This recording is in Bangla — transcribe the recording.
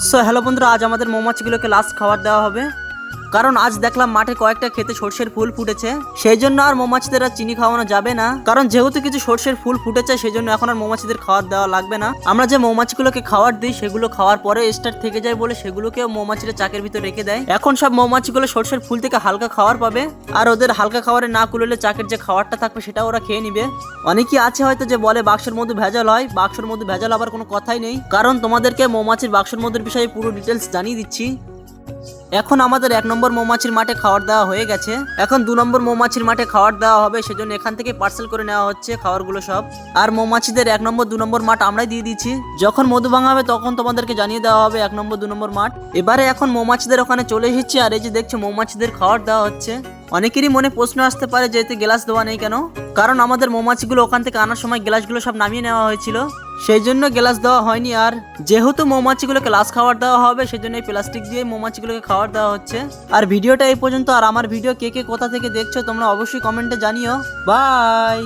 সো হ্যালো বন্ধুরা, আজ আমাদের মৌমাছিগুলোকে লাস্ট খাবার দেওয়া হবে। কারণ আজ দেখলাম মাঠে কয়েকটা ক্ষেতে সর্ষের ফুল ফুটেছে, সেই জন্য আর মৌমাছিদের আর চিনি খাওয়ানো যাবে না। কারণ যেহেতু কিছু সর্ষের ফুল ফুটেছে, সেই জন্য এখন আর মৌমাছিদের খাবার দেওয়া লাগবে না। আমরা যে মৌমাছিগুলোকে খাবার দিই, সেগুলো খাওয়ার পরে স্টার থেকে যায় বলে সেগুলোকেও মৌমাছিরা চাকের ভিতর রেখে দেয়। এখন সব মৌমাছিগুলো সর্ষের ফুল থেকে হালকা খাবার পাবে, আর ওদের হালকা খাবারে না কুলোলে চাকের যে খাবারটা থাকবে সেটা ওরা খেয়ে নিবে। অনেকেই আছে হয়তো যে বলে বাক্সের মধ্যে ভেজাল হয়, বাক্সের মধ্যে ভেজাল আবার কোনো কথাই নেই। কারণ তোমাদেরকে মৌমাছির বাক্সের মধ্যে বিষয়ে পুরো ডিটেলস জানিয়ে দিচ্ছি। এখন আমাদের 1 নম্বর মৌমাছির মাঠে খাবার দেওয়া হয়ে গেছে, এখন 2 নম্বর মৌমাছির মাঠে খাবার দেওয়া হবে, সেজন্য এখান থেকে পার্সেল করে নেওয়া হচ্ছে খাবারগুলো সব। আর মৌমাছিদের 1 নম্বর 2 নম্বর মাঠ আমরাই দিয়ে দিচ্ছি। যখন মধু ভাঙা হবে তখন তোমাদেরকে জানিয়ে দেওয়া হবে 1 নম্বর 2 নম্বর মাঠ। এবারে এখন মৌমাছিদের ওখানে চলে এসেছি, আর এই যে দেখছো মৌমাছিদের খাবার দেওয়া হচ্ছে। অনেকেরই মনে প্রশ্ন আসতে পারে যে এতে গ্লাস দেওয়া নেই কেন। কারণ আমাদের মৌমাছিগুলো ওখান থেকে আনার সময় গ্লাসগুলো সব নামিয়ে নেওয়া হয়েছিল, সেই জন্য গ্লাস দেওয়া হয়নি। আর যেহেতু মৌমাছিগুলোকে লাস্ট খাবার দেওয়া হবে, সেই জন্য এই প্লাস্টিক দিয়ে মৌমাছিগুলোকে খাবার দেওয়া হচ্ছে। আর ভিডিওটা এই পর্যন্ত। আর আমার ভিডিও কে কে কোথা থেকে দেখছো তোমরা অবশ্যই কমেন্টে জানিও। বাই।